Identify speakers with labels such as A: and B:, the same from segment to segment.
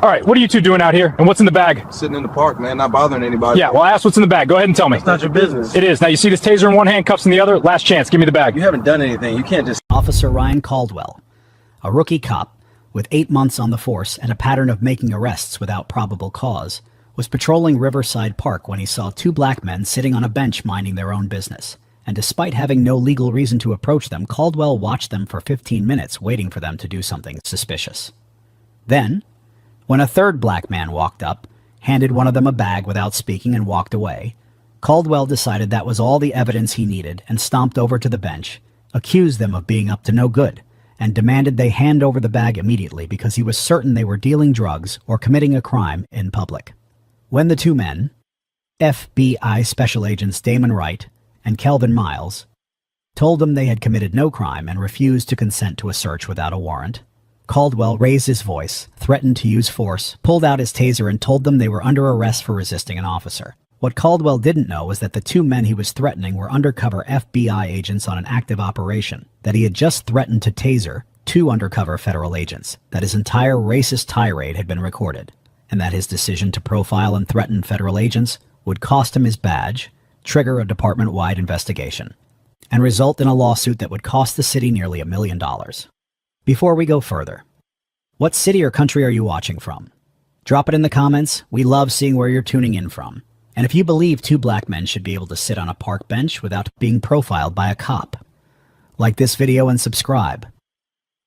A: All right, what are you two doing out here, and what's in the bag?
B: Sitting in the park, man, not bothering anybody.
A: Yeah, well, I asked what's in the bag. Go ahead and tell me.
B: It's not your business.
A: It is. Now, you see this taser in one hand, cuffs in the other? Last chance. Give me the bag.
B: You haven't done anything. You can't just...
C: Officer Ryan Caldwell, a rookie cop with 8 months on the force and a pattern of making arrests without probable cause, was patrolling Riverside Park when he saw two black men sitting on a bench minding their own business. And despite having no legal reason to approach them, Caldwell watched them for 15 minutes waiting for them to do something suspicious. Then, when a third black man walked up, handed one of them a bag without speaking and walked away, Caldwell decided that was all the evidence he needed and stomped over to the bench, accused them of being up to no good, and demanded they hand over the bag immediately because he was certain they were dealing drugs or committing a crime in public. When the two men, FBI Special Agents Damon Wright and Kelvin Miles, told them they had committed no crime and refused to consent to a search without a warrant, Caldwell raised his voice, threatened to use force, pulled out his taser, and told them they were under arrest for resisting an officer. What Caldwell didn't know was that the two men he was threatening were undercover FBI agents on an active operation, that he had just threatened to taser two undercover federal agents, that his entire racist tirade had been recorded, and that his decision to profile and threaten federal agents would cost him his badge, trigger a department-wide investigation, and result in a lawsuit that would cost the city nearly $1 million. Before we go further, what city or country are you watching from? Drop it in the comments. We love seeing where you're tuning in from. And if you believe two black men should be able to sit on a park bench without being profiled by a cop, like this video and subscribe.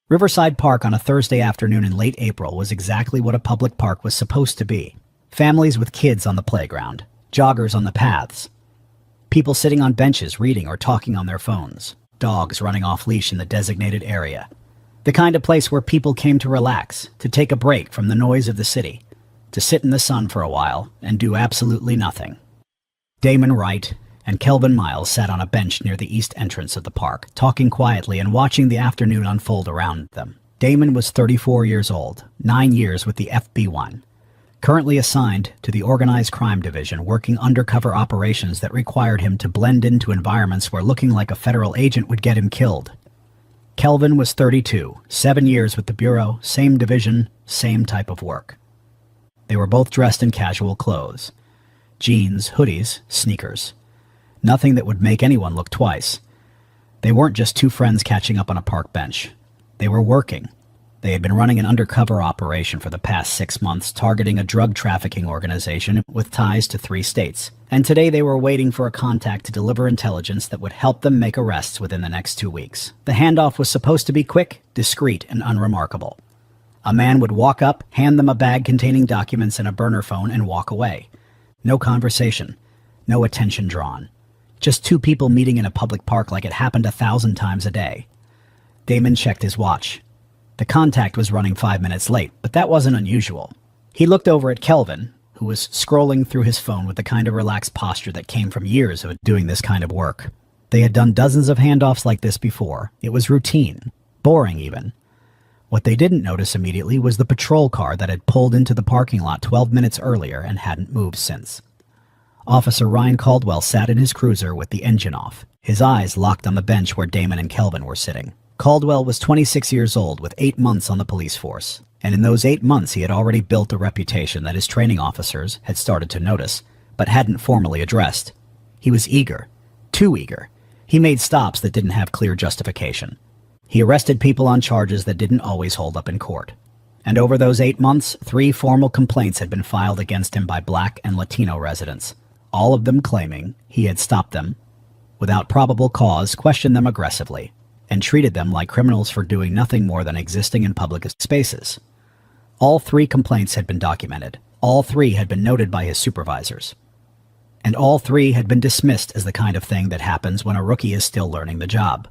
C: Riverside Park on a Thursday afternoon in late April was exactly what a public park was supposed to be. Families with kids on the playground, joggers on the paths, people sitting on benches reading or talking on their phones, dogs running off leash in the designated area. The kind of place where people came to relax, to take a break from the noise of the city, to sit in the sun for a while and do absolutely nothing. Damon Wright and Kelvin Miles sat on a bench near the east entrance of the park, talking quietly and watching the afternoon unfold around them. Damon was 34 years old, 9 years with the FB1, currently assigned to the Organized Crime Division, working undercover operations that required him to blend into environments where looking like a federal agent would get him killed. Kelvin was 32, 7 years with the Bureau, same division, same type of work. They were both dressed in casual clothes. Jeans, hoodies, sneakers. Nothing that would make anyone look twice. They weren't just two friends catching up on a park bench. They were working. They had been running an undercover operation for the past 6 months, targeting a drug trafficking organization with ties to 3 states. And today they were waiting for a contact to deliver intelligence that would help them make arrests within the next 2 weeks. The handoff was supposed to be quick, discreet, and unremarkable. A man would walk up, hand them a bag containing documents and a burner phone, and walk away. No conversation. No attention drawn. Just two people meeting in a public park like it happened 1,000 times a day. Damon checked his watch. The contact was running 5 minutes late, but that wasn't unusual. He looked over at Kelvin, who was scrolling through his phone with the kind of relaxed posture that came from years of doing this kind of work. They had done dozens of handoffs like this before. It was routine, boring even. What they didn't notice immediately was the patrol car that had pulled into the parking lot 12 minutes earlier and hadn't moved since. Officer Ryan Caldwell sat in his cruiser with the engine off, his eyes locked on the bench where Damon and Kelvin were sitting. Caldwell was 26 years old with 8 months on the police force, and in those 8 months he had already built a reputation that his training officers had started to notice, but hadn't formally addressed. He was eager, too eager. He made stops that didn't have clear justification. He arrested people on charges that didn't always hold up in court. And over those 8 months, 3 formal complaints had been filed against him by Black and Latino residents, all of them claiming he had stopped them without probable cause, questioned them aggressively, and treated them like criminals for doing nothing more than existing in public spaces. All 3 complaints had been documented. All 3 had been noted by his supervisors. And all 3 had been dismissed as the kind of thing that happens when a rookie is still learning the job.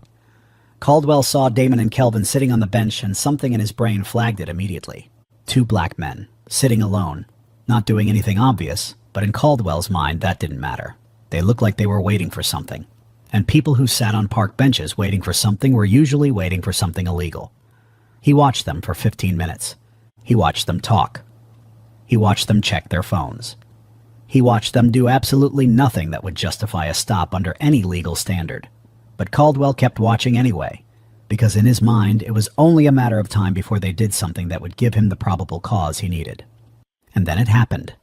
C: Caldwell saw Damon and Kelvin sitting on the bench, and something in his brain flagged it immediately. 2 black men, sitting alone, not doing anything obvious, but in Caldwell's mind that didn't matter. They looked like they were waiting for something. And people who sat on park benches waiting for something were usually waiting for something illegal. He watched them for 15 minutes. He watched them talk. He watched them check their phones. He watched them do absolutely nothing that would justify a stop under any legal standard. But Caldwell kept watching anyway, because in his mind it was only a matter of time before they did something that would give him the probable cause he needed. And then it happened.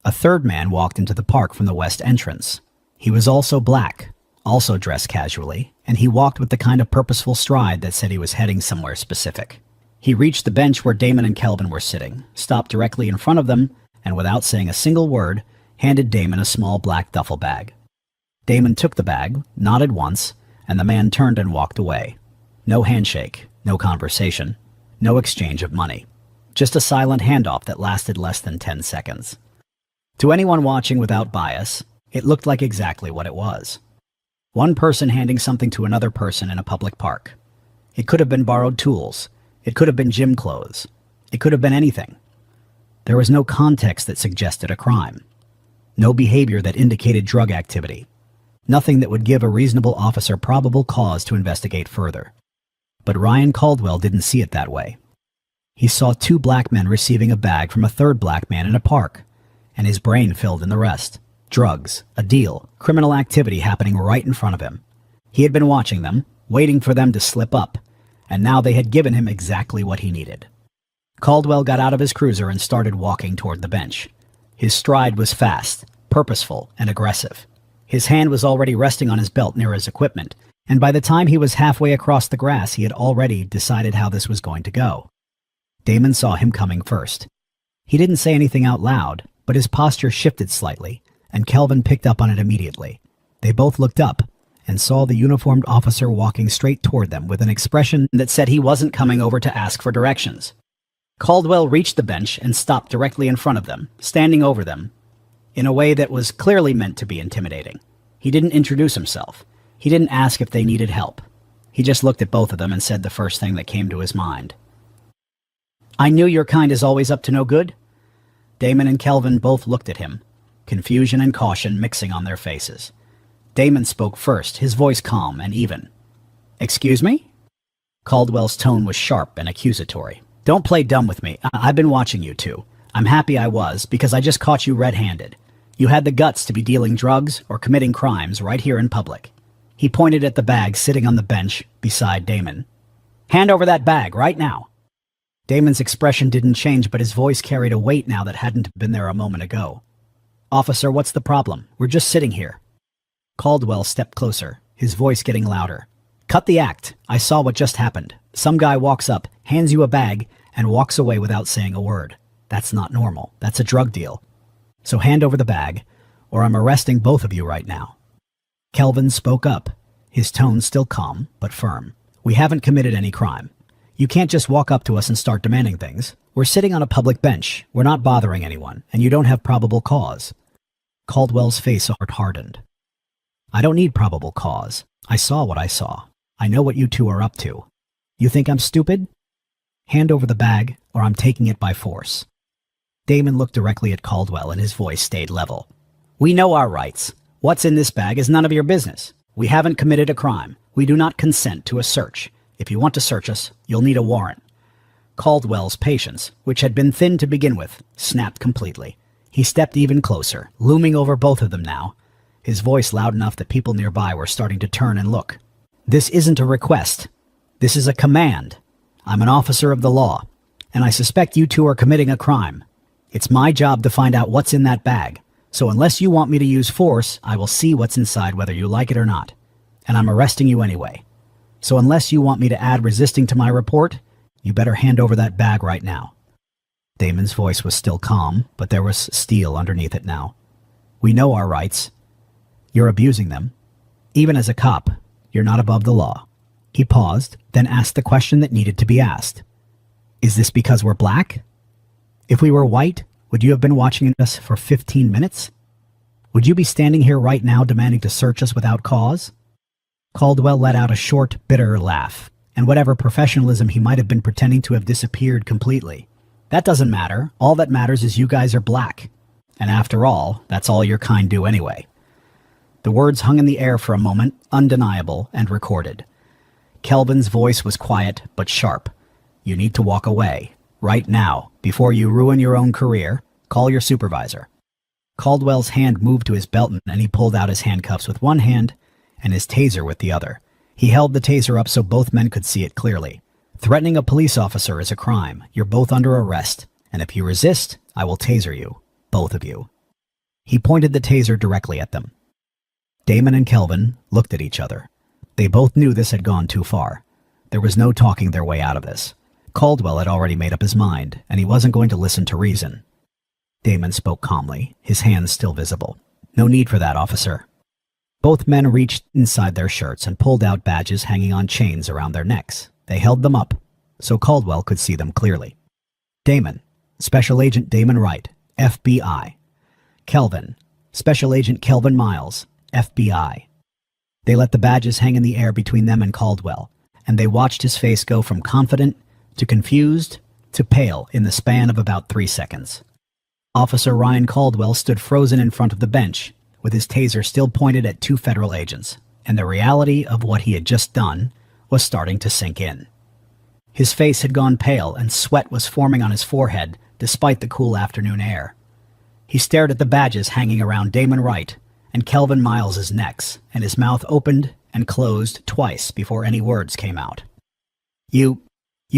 C: A third man walked into the park from the west entrance. He was also black, also dressed casually, and he walked with the kind of purposeful stride that said he was heading somewhere specific. He reached the bench where Damon and Kelvin were sitting, stopped directly in front of them, and without saying a single word, handed Damon a small black duffel bag. Damon took the bag, nodded once, and the man turned and walked away. No handshake, no conversation, no exchange of money. Just a silent handoff that lasted less than 10 seconds. To anyone watching without bias, it looked like exactly what it was. One person handing something to another person in a public park. It could have been borrowed tools. It could have been gym clothes. It could have been anything. There was no context that suggested a crime. No behavior that indicated drug activity. Nothing that would give a reasonable officer probable cause to investigate further. But Ryan Caldwell didn't see it that way. He saw two black men receiving a bag from a third black man in a park, and his brain filled in the rest. Drugs, a deal, criminal activity happening right in front of him. He had been watching them, waiting for them to slip up, and now they had given him exactly what he needed. Caldwell got out of his cruiser and started walking toward the bench. His stride was fast, purposeful, and aggressive. His hand was already resting on his belt near his equipment, and by the time he was halfway across the grass, he had already decided how this was going to go. Damon saw him coming first. He didn't say anything out loud, but his posture shifted slightly, and Kelvin picked up on it immediately. They both looked up and saw the uniformed officer walking straight toward them with an expression that said he wasn't coming over to ask for directions. Caldwell reached the bench and stopped directly in front of them, standing over them, in a way that was clearly meant to be intimidating. He didn't introduce himself. He didn't ask if they needed help. He just looked at both of them and said the first thing that came to his mind. "I knew your kind is always up to no good." Damon and Kelvin both looked at him, confusion and caution mixing on their faces. Damon spoke first, his voice calm and even. "Excuse me?" Caldwell's tone was sharp and accusatory. "Don't play dumb with me. I've been watching you two. I'm happy I was, because I just caught you red-handed. You had the guts to be dealing drugs or committing crimes right here in public." He pointed at the bag sitting on the bench beside Damon. "Hand over that bag right now." Damon's expression didn't change, but his voice carried a weight now that hadn't been there a moment ago. "Officer, what's the problem? We're just sitting here." Caldwell stepped closer, his voice getting louder. "Cut the act. I saw what just happened. Some guy walks up, hands you a bag, and walks away without saying a word. That's not normal. That's a drug deal. So hand over the bag, or I'm arresting both of you right now." Kelvin spoke up, his tone still calm, but firm. "We haven't committed any crime. You can't just walk up to us and start demanding things. We're sitting on a public bench. We're not bothering anyone, and you don't have probable cause." Caldwell's face hardened. "I don't need probable cause. I saw what I saw. I know what you two are up to. You think I'm stupid? Hand over the bag, or I'm taking it by force." Damon looked directly at Caldwell, and his voice stayed level. "We know our rights. What's in this bag is none of your business. We haven't committed a crime. We do not consent to a search. If you want to search us, you'll need a warrant." Caldwell's patience, which had been thin to begin with, snapped completely. He stepped even closer, looming over both of them now, his voice loud enough that people nearby were starting to turn and look. "This isn't a request. This is a command. I'm an officer of the law, and I suspect you two are committing a crime. It's my job to find out what's in that bag, so unless you want me to use force, I will see what's inside whether you like it or not. And I'm arresting you anyway. So unless you want me to add resisting to my report, you better hand over that bag right now." Damon's voice was still calm, but there was steel underneath it now. "We know our rights. You're abusing them. Even as a cop, you're not above the law." He paused, then asked the question that needed to be asked. "Is this because we're black? If we were white, would you have been watching us for 15 minutes? Would you be standing here right now demanding to search us without cause?" Caldwell let out a short, bitter laugh, and whatever professionalism he might have been pretending to have disappeared completely. "That doesn't matter. All that matters is you guys are black. And after all, that's all your kind do anyway." The words hung in the air for a moment, undeniable and recorded. Kelvin's voice was quiet but sharp. "You need to walk away. Right now, before you ruin your own career. Call your supervisor." Caldwell's hand moved to his belt and he pulled out his handcuffs with one hand and his taser with the other. He held the taser up so both men could see it clearly. "Threatening a police officer is a crime. You're both under arrest, and if you resist, I will taser you, both of you." He pointed the taser directly at them. Damon and Kelvin looked at each other. They both knew this had gone too far. There was no talking their way out of this. Caldwell had already made up his mind, and he wasn't going to listen to reason. Damon spoke calmly, his hands still visible. "No need for that, officer." Both men reached inside their shirts and pulled out badges hanging on chains around their necks. They held them up, so Caldwell could see them clearly. Damon, Special Agent Damon Wright, FBI. Kelvin, Special Agent Kelvin Miles, FBI. They let the badges hang in the air between them and Caldwell, and they watched his face go from confident to confused to pale in the span of about 3 seconds. Officer Ryan Caldwell stood frozen in front of the bench, with his taser still pointed at 2 federal agents, and the reality of what he had just done was starting to sink in. His face had gone pale, and sweat was forming on his forehead despite the cool afternoon air. He stared at the badges hanging around Damon Wright and Kelvin Miles's necks, and his mouth opened and closed twice before any words came out. You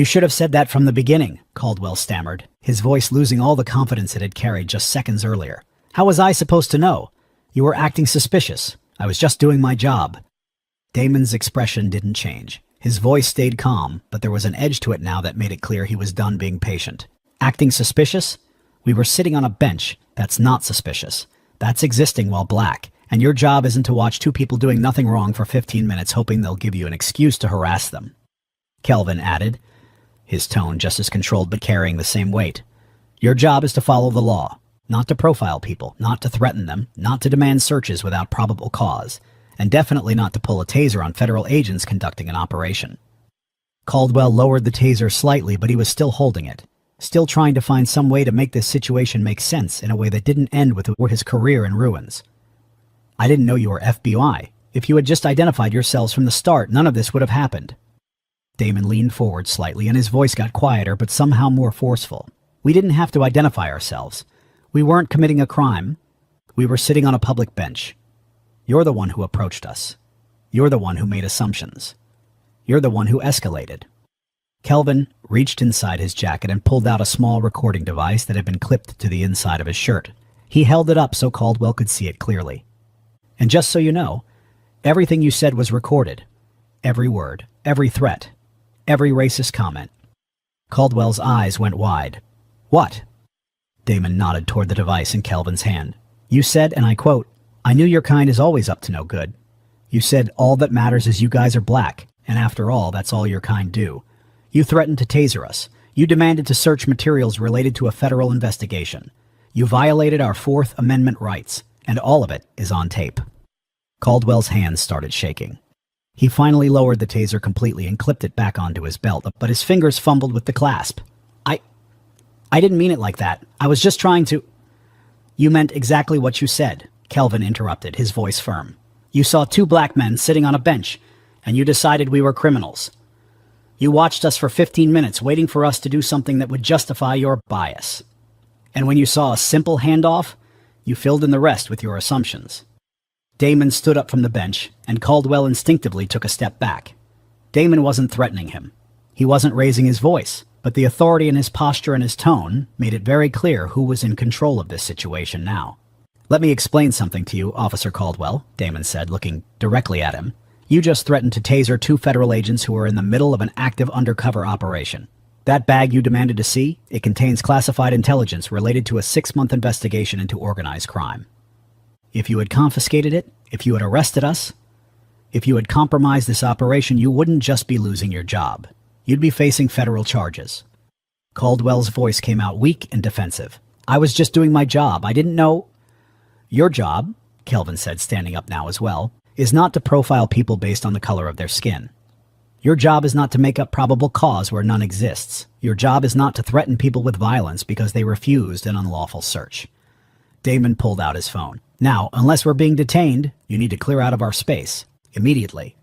C: should have said that from the beginning," Caldwell stammered, his voice losing all the confidence it had carried just seconds earlier. "How was I supposed to know? You were acting suspicious. I was just doing my job." Damon's expression didn't change. His voice stayed calm, but there was an edge to it now that made it clear he was done being patient. "Acting suspicious? We were sitting on a bench. That's not suspicious. That's existing while black, and your job isn't to watch 2 people doing nothing wrong for 15 minutes hoping they'll give you an excuse to harass them." Kelvin added, his tone just as controlled but carrying the same weight. "Your job is to follow the law, not to profile people, not to threaten them, not to demand searches without probable cause, and definitely not to pull a taser on federal agents conducting an operation." Caldwell lowered the taser slightly, but he was still holding it, still trying to find some way to make this situation make sense in a way that didn't end with his career in ruins. "I didn't know you were FBI. If you had just identified yourselves from the start, none of this would have happened." Damon leaned forward slightly, and his voice got quieter but somehow more forceful. "We didn't have to identify ourselves. We weren't committing a crime. We were sitting on a public bench. You're the one who approached us. You're the one who made assumptions. You're the one who escalated." Kelvin reached inside his jacket and pulled out a small recording device that had been clipped to the inside of his shirt. He held it up so Caldwell could see it clearly. "And just so you know, everything you said was recorded. Every word, every threat, every racist comment." Caldwell's eyes went wide. "What?" Damon nodded toward the device in Kelvin's hand. "You said, and I quote, 'I knew your kind is always up to no good.' You said, 'All that matters is you guys are black, and after all, that's all your kind do.' You threatened to taser us. You demanded to search materials related to a federal investigation. You violated our Fourth Amendment rights, and all of it is on tape." Caldwell's hands started shaking. He finally lowered the taser completely and clipped it back onto his belt, but his fingers fumbled with the clasp. I didn't mean it like that. I was just trying to—" "You meant exactly what you said," Kelvin interrupted, his voice firm. "You saw 2 black men sitting on a bench, and you decided we were criminals. You watched us for 15 minutes waiting for us to do something that would justify your bias. And when you saw a simple handoff, you filled in the rest with your assumptions." Damon stood up from the bench, and Caldwell instinctively took a step back. Damon wasn't threatening him. He wasn't raising his voice, but the authority in his posture and his tone made it very clear who was in control of this situation now. "Let me explain something to you, Officer Caldwell," Damon said, looking directly at him. "You just threatened to taser 2 federal agents who are in the middle of an active undercover operation. That bag you demanded to see, it contains classified intelligence related to a 6-month investigation into organized crime. If you had confiscated it, if you had arrested us, if you had compromised this operation, you wouldn't just be losing your job. You'd be facing federal charges." Caldwell's voice came out weak and defensive. "I was just doing my job. I didn't know—" "Your job," Kelvin said, standing up now as well, "is not to profile people based on the color of their skin. Your job is not to make up probable cause where none exists. Your job is not to threaten people with violence because they refused an unlawful search." Damon pulled out his phone. "Now, unless we're being detained, you need to clear out of our space. Immediately."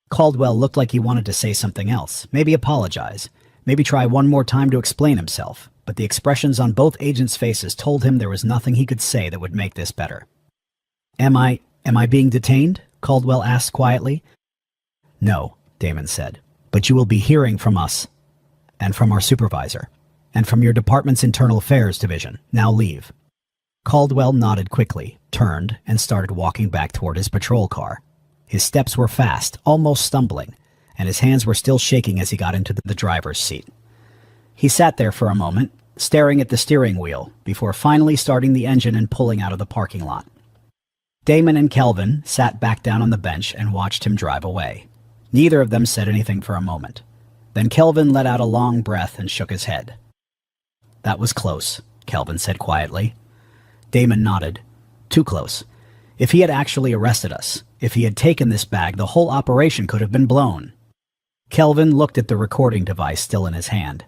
C: Caldwell looked like he wanted to say something else, maybe apologize, maybe try one more time to explain himself, but the expressions on both agents' faces told him there was nothing he could say that would make this better. Am I being detained?" Caldwell asked quietly. "No," Damon said, "but you will be hearing from us and from our supervisor." And from your department's Internal Affairs Division. Now leave. Caldwell nodded quickly, turned, and started walking back toward his patrol car. His steps were fast, almost stumbling, and his hands were still shaking as he got into the driver's seat. He sat there for a moment, staring at the steering wheel, before finally starting the engine and pulling out of the parking lot. Damon and Kelvin sat back down on the bench and watched him drive away. Neither of them said anything for a moment. Then Kelvin let out a long breath and shook his head. "That was close," Kelvin said quietly. Damon nodded. "Too close. If he had actually arrested us, if he had taken this bag, the whole operation could have been blown." Kelvin looked at the recording device still in his hand.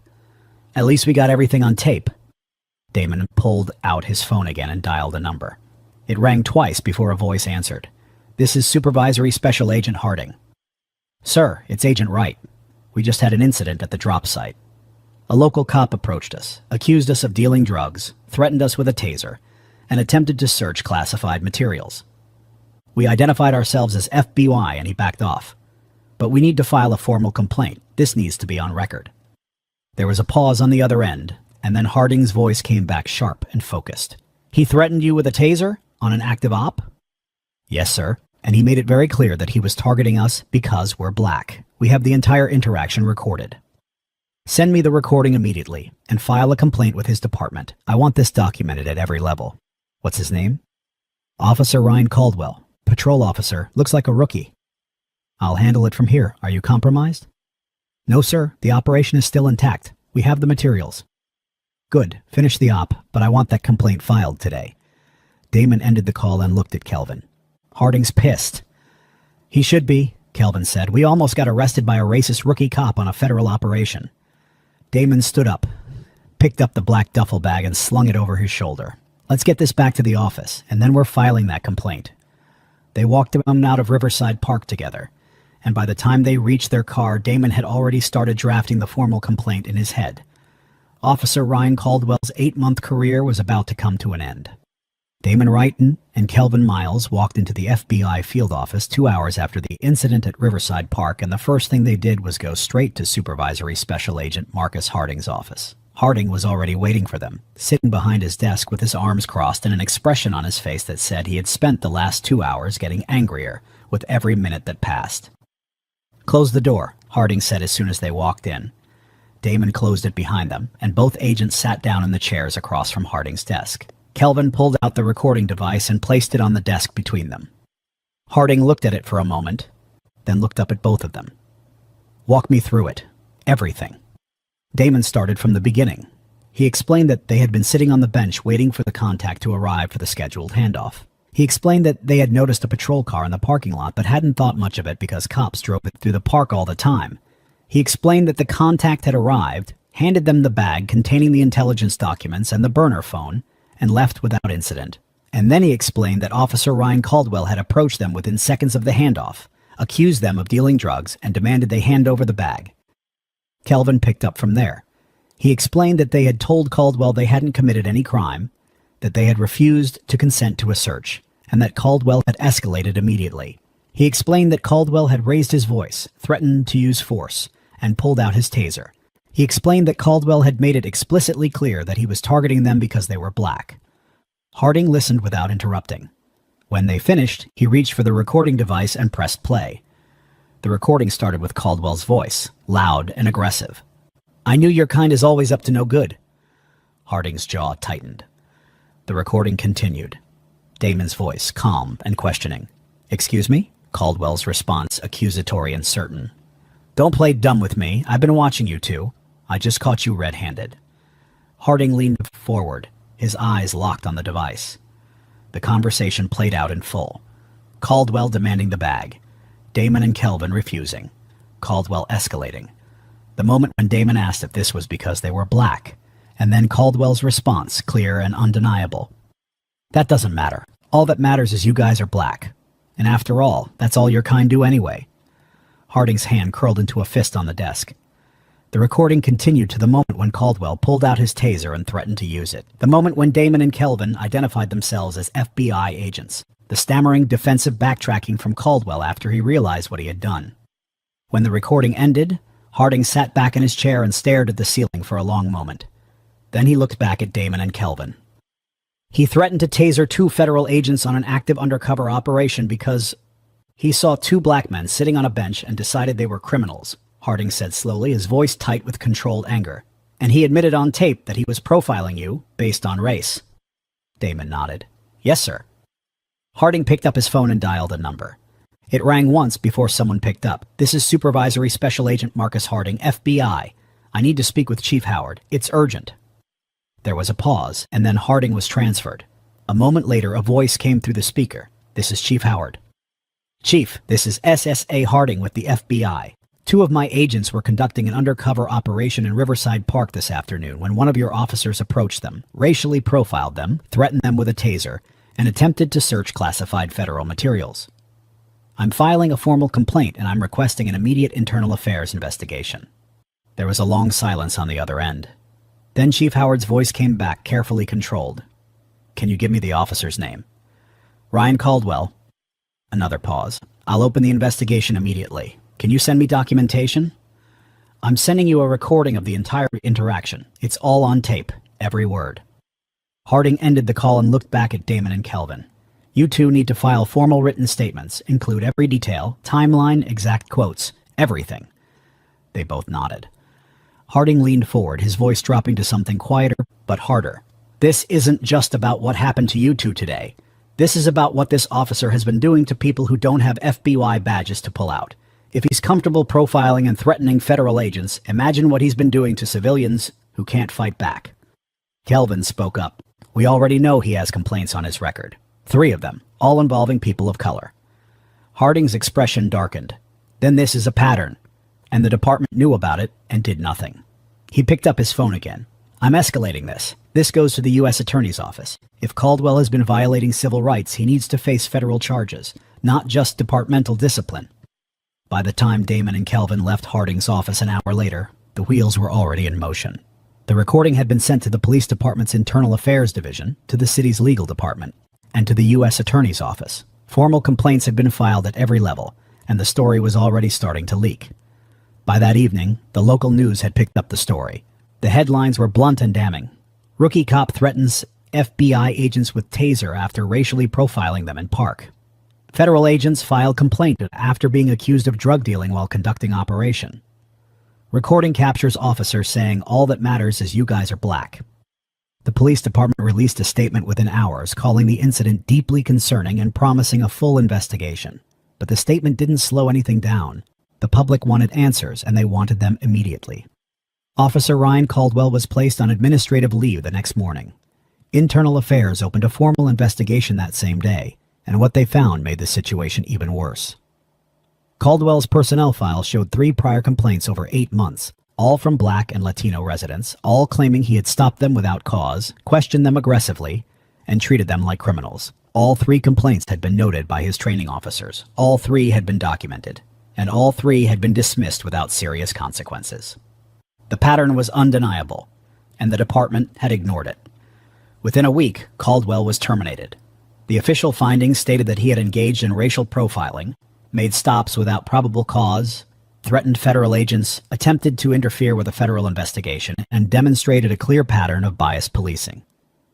C: "At least we got everything on tape." Damon pulled out his phone again and dialed a number. It rang twice before a voice answered. "This is Supervisory Special Agent Harding." "Sir, it's Agent Wright. We just had an incident at the drop site. A local cop approached us, accused us of dealing drugs, threatened us with a taser, and attempted to search classified materials. We identified ourselves as FBI and he backed off. But we need to file a formal complaint. This needs to be on record." There was a pause on the other end, and then Harding's voice came back sharp and focused. "He threatened you with a taser? On an active op?" "Yes, sir. And he made it very clear that he was targeting us because we're black. We have the entire interaction recorded." "Send me the recording immediately, and file a complaint with his department. I want this documented at every level." "What's his name?" "Officer Ryan Caldwell. Patrol officer. Looks like a rookie." "I'll handle it from here. Are you compromised?" "No, sir. The operation is still intact. We have the materials." "Good. Finish the op, but I want that complaint filed today." Damon ended the call and looked at Kelvin. "Harding's pissed." "He should be," Kelvin said. "We almost got arrested by a racist rookie cop on a federal operation." Damon stood up, picked up the black duffel bag and slung it over his shoulder. "Let's get this back to the office, and then we're filing that complaint." They walked out of Riverside Park together, and by the time they reached their car, Damon had already started drafting the formal complaint in his head. Officer Ryan Caldwell's 8-month career was about to come to an end. Damon Wrighton and Kelvin Miles walked into the FBI field office 2 hours after the incident at Riverside Park, and the first thing they did was go straight to Supervisory Special Agent Marcus Harding's office. Harding was already waiting for them, sitting behind his desk with his arms crossed and an expression on his face that said he had spent the last 2 hours getting angrier with every minute that passed. "Close the door," Harding said as soon as they walked in. Damon closed it behind them, and both agents sat down in the chairs across from Harding's desk. Kelvin pulled out the recording device and placed it on the desk between them. Harding looked at it for a moment, then looked up at both of them. "Walk me through it. Everything." Damon started from the beginning. He explained that they had been sitting on the bench waiting for the contact to arrive for the scheduled handoff. He explained that they had noticed a patrol car in the parking lot but hadn't thought much of it because cops drove it through the park all the time. He explained that the contact had arrived, handed them the bag containing the intelligence documents and the burner phone, and left without incident. And then he explained that Officer Ryan Caldwell had approached them within seconds of the handoff, accused them of dealing drugs, and demanded they hand over the bag. Kelvin picked up from there. He explained that they had told Caldwell they hadn't committed any crime, that they had refused to consent to a search, and that Caldwell had escalated immediately. He explained that Caldwell had raised his voice, threatened to use force, and pulled out his taser. He explained that Caldwell had made it explicitly clear that he was targeting them because they were black. Harding listened without interrupting. When they finished, he reached for the recording device and pressed play. The recording started with Caldwell's voice, loud and aggressive. "I knew your kind is always up to no good." Harding's jaw tightened. The recording continued. Damon's voice, calm and questioning. "Excuse me?" Caldwell's response, accusatory and certain. "Don't play dumb with me. I've been watching you two. I just caught you red-handed." Harding leaned forward, his eyes locked on the device. The conversation played out in full. Caldwell demanding the bag. Damon and Kelvin refusing. Caldwell escalating. The moment when Damon asked if this was because they were black, and then Caldwell's response, clear and undeniable. "That doesn't matter. All that matters is you guys are black. And after all, that's all your kind do anyway." Harding's hand curled into a fist on the desk. The recording continued to the moment when Caldwell pulled out his taser and threatened to use it. The moment when Damon and Kelvin identified themselves as FBI agents. The stammering, defensive backtracking from Caldwell after he realized what he had done. When the recording ended, Harding sat back in his chair and stared at the ceiling for a long moment. Then he looked back at Damon and Kelvin. He threatened to taser 2 federal agents on an active undercover operation because he saw 2 black men sitting on a bench and decided they were criminals, Harding said slowly, his voice tight with controlled anger. And he admitted on tape that he was profiling you based on race. Damon nodded. Yes, sir. Harding picked up his phone and dialed a number. It rang once before someone picked up. This is Supervisory Special Agent Marcus Harding, FBI. I need to speak with Chief Howard. It's urgent. There was a pause, and then Harding was transferred. A moment later, a voice came through the speaker. This is Chief Howard. Chief, this is SSA Harding with the FBI. 2 of my agents were conducting an undercover operation in Riverside Park this afternoon when one of your officers approached them, racially profiled them, threatened them with a taser, and attempted to search classified federal materials. I'm filing a formal complaint and I'm requesting an immediate internal affairs investigation. There was a long silence on the other end. Then Chief Howard's voice came back, carefully controlled. Can you give me the officer's name? Ryan Caldwell. Another pause. I'll open the investigation immediately. Can you send me documentation? I'm sending you a recording of the entire interaction. It's all on tape, every word. Harding ended the call and looked back at Damon and Kelvin. You 2 need to file formal written statements, include every detail, timeline, exact quotes, everything. They both nodded. Harding leaned forward, his voice dropping to something quieter, but harder. This isn't just about what happened to you 2 today. This is about what this officer has been doing to people who don't have FBI badges to pull out. If he's comfortable profiling and threatening federal agents, imagine what he's been doing to civilians who can't fight back. Kelvin spoke up. We already know he has complaints on his record. 3 of them, all involving people of color. Harding's expression darkened. Then this is a pattern, and the department knew about it and did nothing. He picked up his phone again. I'm escalating this. This goes to the U.S. Attorney's Office. If Caldwell has been violating civil rights, he needs to face federal charges, not just departmental discipline. By the time Damon and Kelvin left Harding's office an hour later, the wheels were already in motion. The recording had been sent to the police department's Internal Affairs Division, to the city's legal department, and to the U.S. Attorney's Office. Formal complaints had been filed at every level, and the story was already starting to leak. By that evening, the local news had picked up the story. The headlines were blunt and damning. Rookie cop threatens FBI agents with taser after racially profiling them in park. Federal agents filed complaint after being accused of drug dealing while conducting operation. Recording captures officers saying, all that matters is you guys are black. The police department released a statement within hours calling the incident deeply concerning and promising a full investigation. But the statement didn't slow anything down. The public wanted answers, and they wanted them immediately. Officer Ryan Caldwell was placed on administrative leave the next morning. Internal Affairs opened a formal investigation that same day, and what they found made the situation even worse. Caldwell's personnel file showed 3 prior complaints over 8 months, all from Black and Latino residents, all claiming he had stopped them without cause, questioned them aggressively, and treated them like criminals. All 3 complaints had been noted by his training officers. All 3 had been documented, and all 3 had been dismissed without serious consequences. The pattern was undeniable, and the department had ignored it. Within a week, Caldwell was terminated. The official findings stated that he had engaged in racial profiling, made stops without probable cause, threatened federal agents, attempted to interfere with a federal investigation, and demonstrated a clear pattern of biased policing.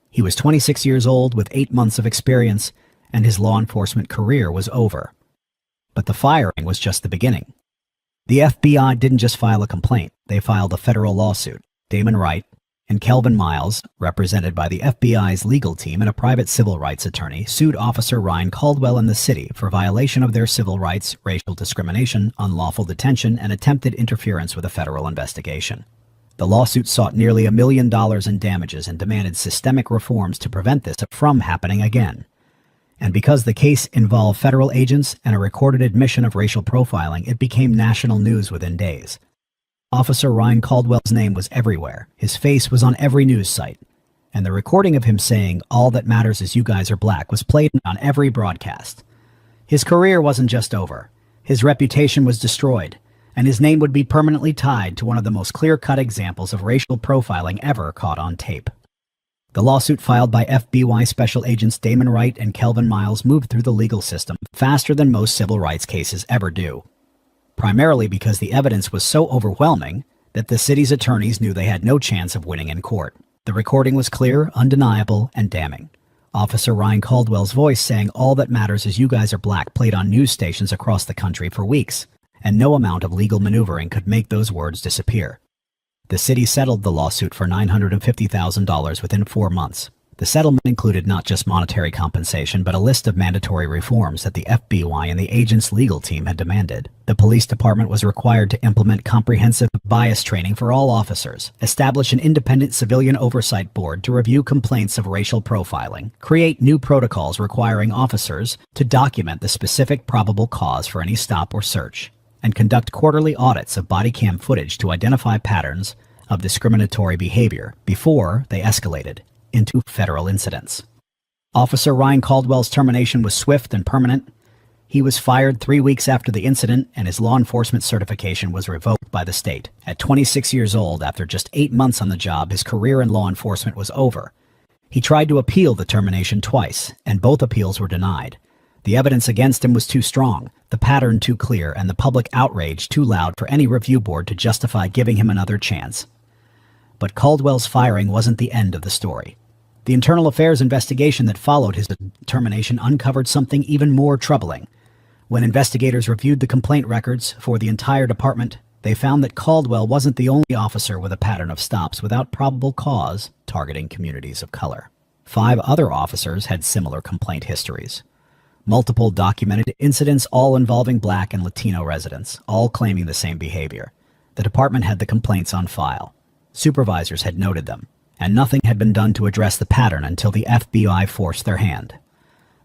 C: He was 26 years old with 8 months of experience, and his law enforcement career was over. But the firing was just the beginning. The FBI didn't just file a complaint, they filed a federal lawsuit. Damon Wright and Kelvin Miles, represented by the FBI's legal team and a private civil rights attorney, sued Officer Ryan Caldwell and the city for violation of their civil rights, racial discrimination, unlawful detention, and attempted interference with a federal investigation. The lawsuit sought nearly $1 million in damages and demanded systemic reforms to prevent this from happening again. And because the case involved federal agents and a recorded admission of racial profiling, it became national news within days. Officer Ryan Caldwell's name was everywhere. His face was on every news site. And the recording of him saying, all that matters is you guys are black, was played on every broadcast. His career wasn't just over. His reputation was destroyed, and his name would be permanently tied to one of the most clear-cut examples of racial profiling ever caught on tape. The lawsuit filed by FBI Special Agents Damon Wright and Kelvin Miles moved through the legal system faster than most civil rights cases ever do. Primarily because the evidence was so overwhelming that the city's attorneys knew they had no chance of winning in court. The recording was clear, undeniable, and damning. Officer Ryan Caldwell's voice saying all that matters is you guys are black played on news stations across the country for weeks, and no amount of legal maneuvering could make those words disappear. The city settled the lawsuit for $950,000 within 4 months. The settlement included not just monetary compensation, but a list of mandatory reforms that the FBI and the agent's legal team had demanded. The police department was required to implement comprehensive bias training for all officers, establish an independent civilian oversight board to review complaints of racial profiling, create new protocols requiring officers to document the specific probable cause for any stop or search, and conduct quarterly audits of Bodycam footage to identify patterns of discriminatory behavior before they escalated into federal incidents. Officer Ryan Caldwell's termination was swift and permanent. He was fired 3 weeks after the incident, and his law enforcement certification was revoked by the state. At 26 years old, after just 8 months on the job, his career in law enforcement was over. He tried to appeal the termination twice, and both appeals were denied. The evidence against him was too strong, the pattern too clear, and the public outrage too loud for any review board to justify giving him another chance. But Caldwell's firing wasn't the end of the story. The internal affairs investigation that followed his termination uncovered something even more troubling. When investigators reviewed the complaint records for the entire department, they found that Caldwell wasn't the only officer with a pattern of stops without probable cause targeting communities of color. 5 other officers had similar complaint histories. Multiple documented incidents, all involving Black and Latino residents, all claiming the same behavior. The department had the complaints on file. Supervisors had noted them, and nothing had been done to address the pattern until the FBI forced their hand.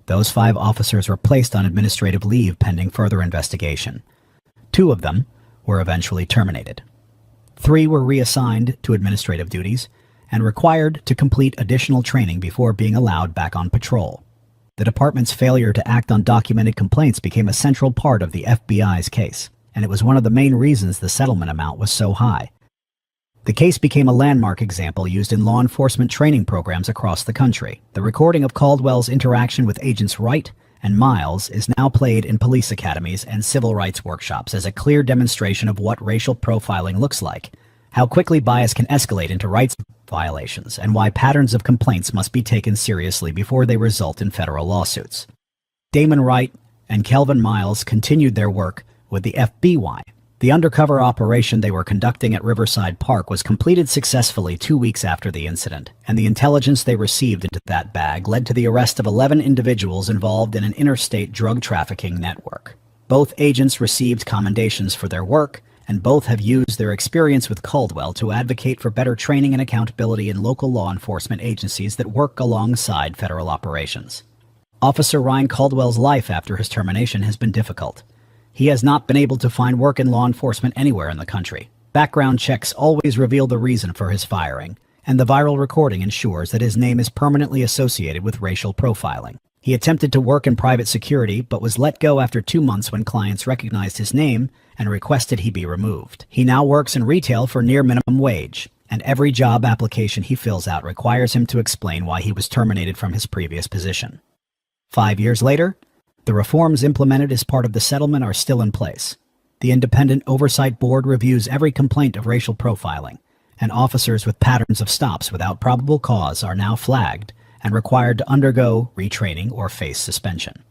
C: Those 5 officers were placed on administrative leave pending further investigation. 2 of them were eventually terminated. 3 were reassigned to administrative duties and required to complete additional training before being allowed back on patrol. The department's failure to act on documented complaints became a central part of the FBI's case, and it was one of the main reasons the settlement amount was so high. The case became a landmark example used in law enforcement training programs across the country. The recording of Caldwell's interaction with Agents Wright and Miles is now played in police academies and civil rights workshops as a clear demonstration of what racial profiling looks like, how quickly bias can escalate into rights violations, and why patterns of complaints must be taken seriously before they result in federal lawsuits. Damon Wright and Kelvin Miles continued their work with the FBI. The undercover operation they were conducting at Riverside Park was completed successfully 2 weeks after the incident, and the intelligence they received into that bag led to the arrest of 11 individuals involved in an interstate drug trafficking network. Both agents received commendations for their work, and both have used their experience with Caldwell to advocate for better training and accountability in local law enforcement agencies that work alongside federal operations. Officer Ryan Caldwell's life after his termination has been difficult. He has not been able to find work in law enforcement anywhere in the country. Background checks always reveal the reason for his firing, and the viral recording ensures that his name is permanently associated with racial profiling. He attempted to work in private security, but was let go after 2 months when clients recognized his name and requested he be removed. He now works in retail for near minimum wage, and every job application he fills out requires him to explain why he was terminated from his previous position. 5 years later, the reforms implemented as part of the settlement are still in place. The Independent Oversight Board reviews every complaint of racial profiling, and officers with patterns of stops without probable cause are now flagged and required to undergo retraining or face suspension.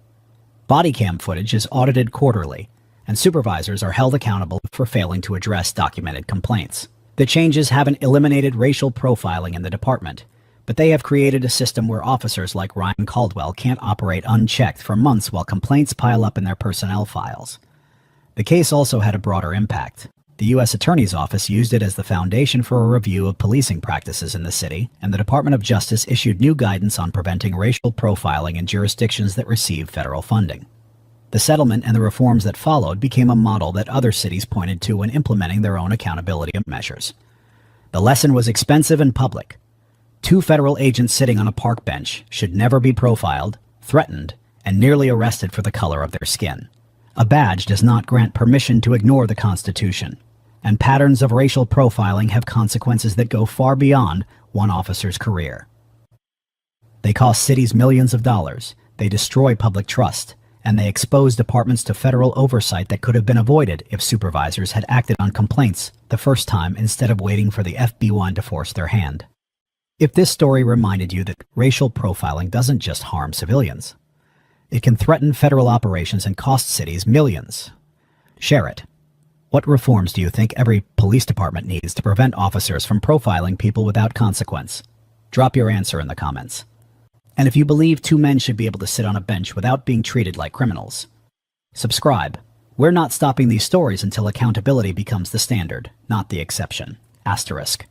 C: Bodycam footage is audited quarterly, and supervisors are held accountable for failing to address documented complaints. The changes haven't eliminated racial profiling in the department, but they have created a system where officers like Ryan Caldwell can't operate unchecked for months while complaints pile up in their personnel files. The case also had a broader impact. The U.S. Attorney's Office used it as the foundation for a review of policing practices in the city, and the Department of Justice issued new guidance on preventing racial profiling in jurisdictions that receive federal funding. The settlement and the reforms that followed became a model that other cities pointed to when implementing their own accountability measures. The lesson was expensive and public. 2 federal agents sitting on a park bench should never be profiled, threatened, and nearly arrested for the color of their skin. A badge does not grant permission to ignore the Constitution, and patterns of racial profiling have consequences that go far beyond one officer's career. They cost cities millions of dollars, they destroy public trust, and they expose departments to federal oversight that could have been avoided if supervisors had acted on complaints the first time instead of waiting for the FBI to force their hand. If this story reminded you that racial profiling doesn't just harm civilians, it can threaten federal operations and cost cities millions, share it. What reforms do you think every police department needs to prevent officers from profiling people without consequence? Drop your answer in the comments. And if you believe two men should be able to sit on a bench without being treated like criminals, subscribe. We're not stopping these stories until accountability becomes the standard, not the exception. Asterisk.